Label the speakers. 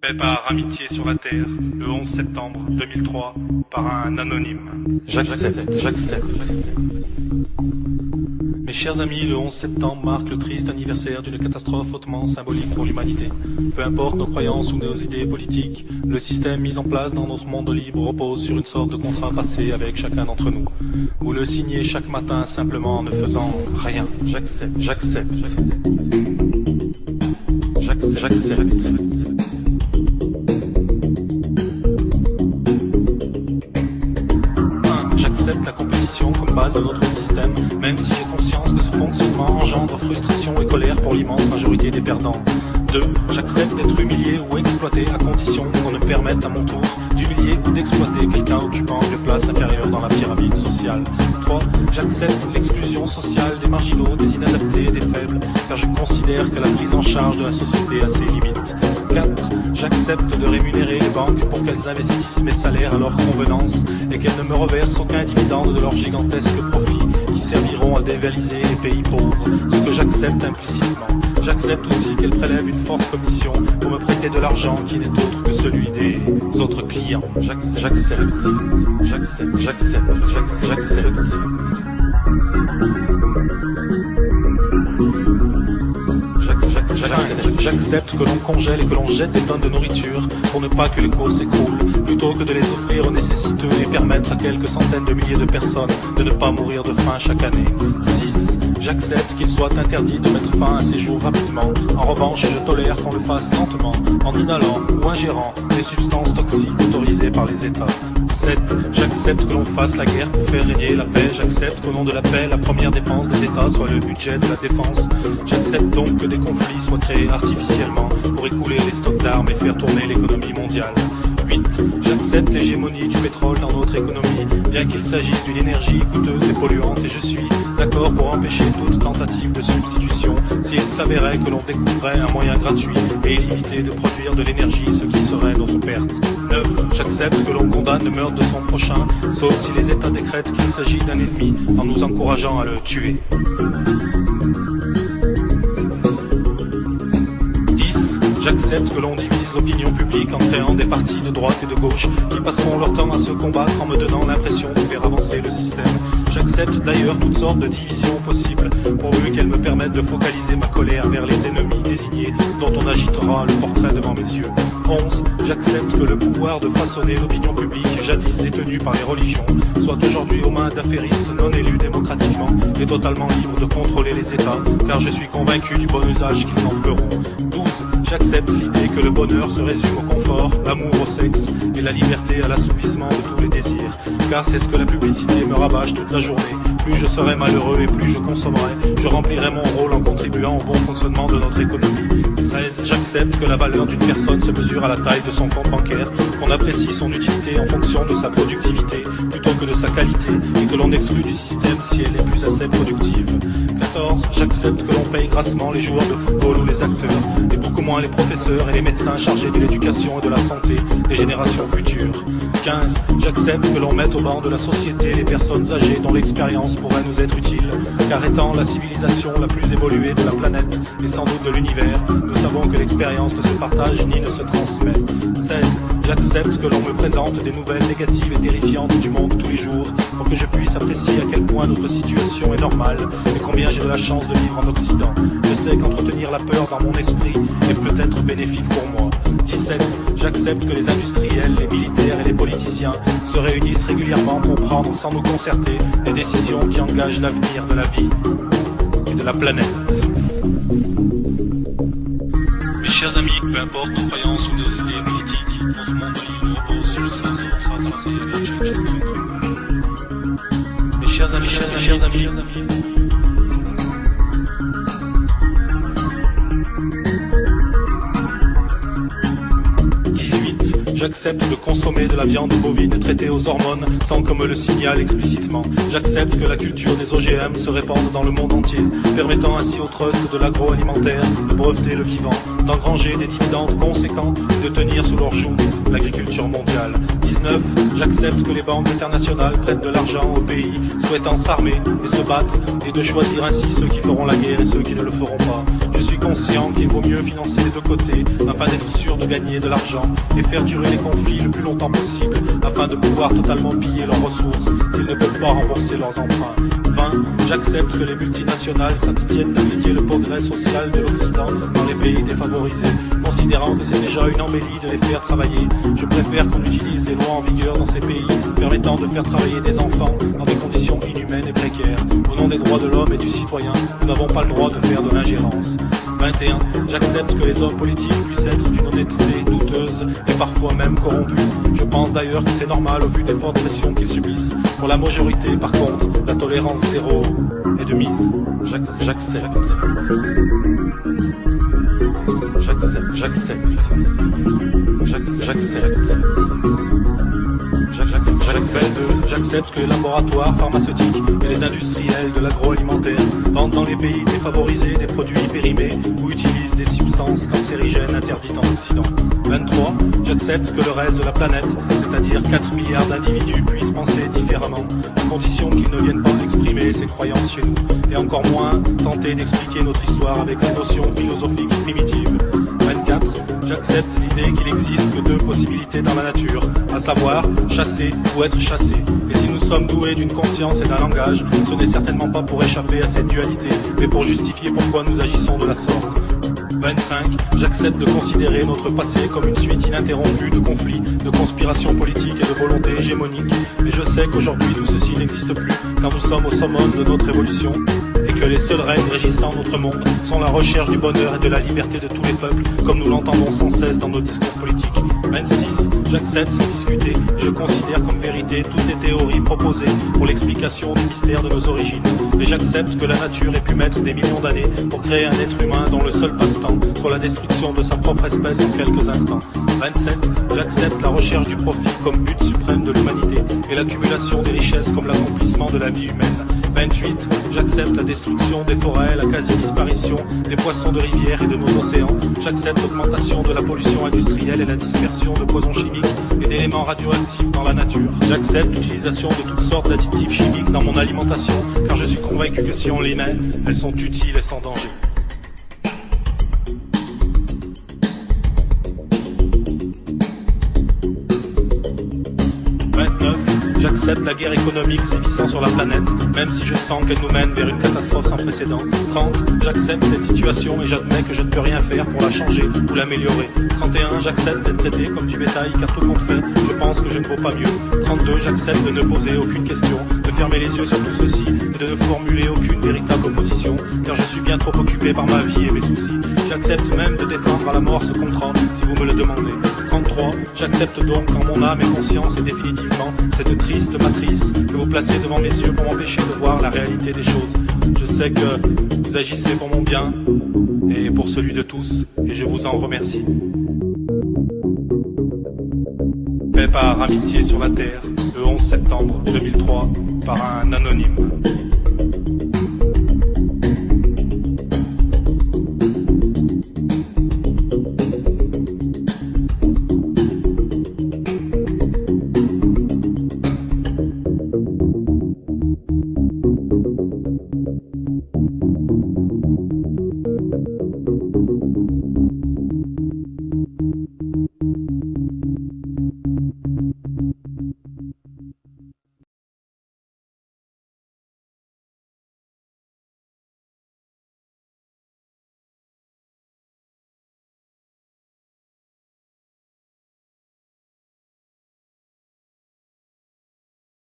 Speaker 1: Fait par amitié sur la terre, le 11 septembre 2003, par un anonyme.
Speaker 2: J'accepte.
Speaker 1: Mes chers amis, le 11 septembre marque le triste anniversaire d'une catastrophe hautement symbolique pour l'humanité. Peu importe nos croyances ou nos idées politiques, le système mis en place dans notre monde libre repose sur une sorte de contrat passé avec chacun d'entre nous. Vous le signez chaque matin simplement en ne faisant rien. J'accepte. J'accepte la compétition comme base de notre système, même si j'ai conscience que ce fonctionnement engendre frustration et colère pour l'immense majorité des perdants. 2. J'accepte d'être humilié ou exploité à condition qu'on me permette à mon tour d'humilier ou d'exploiter quelqu'un occupant une place inférieure dans la pyramide sociale. 3. J'accepte l'exclusion sociale des marginaux, des inadaptés et des faibles, car je considère que la prise en charge de la société a ses limites. 4. J'accepte de rémunérer les banques pour qu'elles investissent mes salaires à leur convenance et qu'elles ne me reversent aucun dividende de leurs gigantesques profits qui serviront à dévaliser les pays pauvres, ce que j'accepte implicitement. J'accepte aussi qu'elles prélèvent une forte commission pour me prêter de l'argent qui n'est autre que celui des autres clients. J'accepte. J'accepte que l'on congèle et que l'on jette des tonnes de nourriture pour ne pas que les cours s'écroulent, plutôt que de les offrir aux nécessiteux et permettre à quelques centaines de milliers de personnes de ne pas mourir de faim chaque année. 6. J'accepte qu'il soit interdit de mettre fin à ces jours rapidement. En revanche, je tolère qu'on le fasse lentement, en inhalant ou ingérant des substances toxiques autorisées par les États. 7. J'accepte que l'on fasse la guerre pour faire régner la paix. J'accepte qu'au nom de la paix, la première dépense des États soit le budget de la défense. J'accepte donc que des conflits soient créés artificiellement pour écouler les stocks d'armes et faire tourner l'économie mondiale. 8. J'accepte l'hégémonie du pétrole dans notre économie, bien qu'il s'agisse d'une énergie coûteuse et polluante, et je suis d'accord pour empêcher toute tentative de substitution s'il s'avérait que l'on découvrait un moyen gratuit et illimité de produire de l'énergie, ce qui serait notre perte. 9. J'accepte que l'on condamne le meurtre de son prochain, sauf si les États décrètent qu'il s'agit d'un ennemi, en nous encourageant à le tuer. 10. J'accepte que l'on divise l'opinion publique en créant des partis de droite et de gauche qui passeront leur temps à se combattre en me donnant l'impression de faire avancer le système. J'accepte d'ailleurs toutes sortes de divisions possibles, pourvu qu'elles me permettent de focaliser ma colère vers les ennemis désignés dont on agitera le portrait devant mes yeux. 11. J'accepte que le pouvoir de façonner l'opinion publique, jadis détenue par les religions, soit aujourd'hui aux mains d'affairistes non élus démocratiquement et totalement libres de contrôler les États, car je suis convaincu du bon usage qu'ils en feront. 12. J'accepte l'idée que le bonheur se résume au confort, l'amour au sexe et la liberté à l'assouvissement de tous les désirs, car c'est ce que la publicité me rabâche toute la journée. Plus je serai malheureux et plus je consommerai, je remplirai mon rôle en contribuant au bon fonctionnement de notre économie. 13. J'accepte que la valeur d'une personne se mesure à la taille de son compte bancaire, qu'on apprécie son utilité en fonction de sa productivité plutôt que de sa qualité, et que l'on exclut du système si elle n'est plus assez productive. 14. J'accepte que l'on paye grassement les joueurs de football ou les acteurs, et beaucoup moins les professeurs et les médecins chargés de l'éducation et de la santé des générations futures. 15. J'accepte que l'on mette au banc de la société les personnes âgées dont l'expérience pourrait nous être utile, car étant la civilisation la plus évoluée de la planète et sans doute de l'univers, nous savons que l'expérience ne se partage ni ne se transmet. 16. J'accepte que l'on me présente des nouvelles négatives et terrifiantes du monde tous les jours, pour que je puisse apprécier à quel point notre situation est normale et combien j'ai de la chance de vivre en Occident. Je sais qu'entretenir la peur dans mon esprit est peut-être bénéfique pour moi. 17. J'accepte que les industriels, les militaires et les politiciens se réunissent régulièrement pour prendre sans nous concerter des décisions qui engagent l'avenir de la vie et de la planète. Mes chers amis, peu importe nos croyances ou nos idées politiques, notre monde libre repose sur le sens de notre avancée avec chacun d'entre nous. Mes chers amis, j'accepte de consommer de la viande bovine traitée aux hormones sans qu'on me le signale explicitement. J'accepte que la culture des OGM se répande dans le monde entier, permettant ainsi au trust de l'agroalimentaire de breveter le vivant, d'engranger des dividendes conséquents et de tenir sous leur joug l'agriculture mondiale. 19. J'accepte que les banques internationales prêtent de l'argent aux pays souhaitant s'armer et se battre et de choisir ainsi ceux qui feront la guerre et ceux qui ne le feront pas. Je suis conscient qu'il vaut mieux financer les deux côtés afin d'être sûr de gagner de l'argent et faire durer les conflits le plus longtemps possible afin de pouvoir totalement piller leurs ressources s'ils ne peuvent pas rembourser leurs emprunts. 20. J'accepte que les multinationales s'abstiennent d'appliquer le progrès social de l'Occident dans les pays défavorisés, considérant que c'est déjà une embellie de les faire travailler. Je préfère qu'on utilise les lois en vigueur dans ces pays permettant de faire travailler des enfants dans des conditions inhumaines et précaires. Au nom des droits de l'homme et du citoyen, nous n'avons pas le droit de faire de l'ingérence. 21. J'accepte que les hommes politiques puissent être d'une honnêteté douteuse et parfois même corrompus. Je pense d'ailleurs que c'est normal au vu des fortes pressions qu'ils subissent. Pour la majorité, par contre, la tolérance zéro est de mise. J'accepte. J'accepte que les laboratoires pharmaceutiques et les industriels de l'agroalimentaire vendent dans les pays défavorisés des produits périmés ou utilisent des substances cancérigènes interdites en Occident. 23. J'accepte que le reste de la planète, c'est-à-dire 4 milliards d'individus, puissent penser différemment, à condition qu'ils ne viennent pas exprimer ces croyances chez nous, et encore moins tenter d'expliquer notre histoire avec ces notions philosophiques primitives. 24. J'accepte l'idée qu'il existe que deux possibilités dans la nature, à savoir chasser ou être chassé. Et si nous sommes doués d'une conscience et d'un langage, ce n'est certainement pas pour échapper à cette dualité, mais pour justifier pourquoi nous agissons de la sorte. 25. J'accepte de considérer notre passé comme une suite ininterrompue de conflits, de conspirations politiques et de volontés hégémoniques. Mais je sais qu'aujourd'hui tout ceci n'existe plus, car nous sommes au summum de notre évolution, et que les seules règles régissant notre monde sont la recherche du bonheur et de la liberté de tous les peuples, comme nous l'entendons sans cesse dans nos discours politiques. 26. J'accepte sans discuter, et je considère comme vérité toutes les théories proposées pour l'explication du mystère de nos origines. Et j'accepte que la nature ait pu mettre des millions d'années pour créer un être humain dont le seul passe-temps soit la destruction de sa propre espèce en quelques instants. 27. J'accepte la recherche du profit comme but suprême de l'humanité et l'accumulation des richesses comme l'accomplissement de la vie humaine. 28. J'accepte la destruction des forêts, la quasi-disparition des poissons de rivière et de nos océans. J'accepte l'augmentation de la pollution industrielle et la dispersion de poisons chimiques et d'éléments radioactifs dans la nature. J'accepte l'utilisation de toutes sortes d'additifs chimiques dans mon alimentation, car je suis convaincu que si on les met, elles sont utiles et sans danger. J'accepte la guerre économique sévissant sur la planète, même si je sens qu'elle nous mène vers une catastrophe sans précédent. 30. J'accepte cette situation et j'admets que je ne peux rien faire pour la changer ou l'améliorer. 31. J'accepte d'être traité comme du bétail car tout compte fait, je pense que je ne vaux pas mieux. 32. J'accepte de ne poser aucune question, de fermer les yeux sur tout ceci et de ne formuler aucune véritable opposition, car je suis bien trop occupé par ma vie et mes soucis. J'accepte même de défendre à la mort ce contrat si vous me le demandez. 33. J'accepte donc en mon âme et conscience et définitivement cette triste matrice que vous placez devant mes yeux pour m'empêcher de voir la réalité des choses. Je sais que vous agissez pour mon bien et pour celui de tous, et je vous en remercie. Fait par Amitié sur la Terre, le 11 septembre 2003, par un anonyme.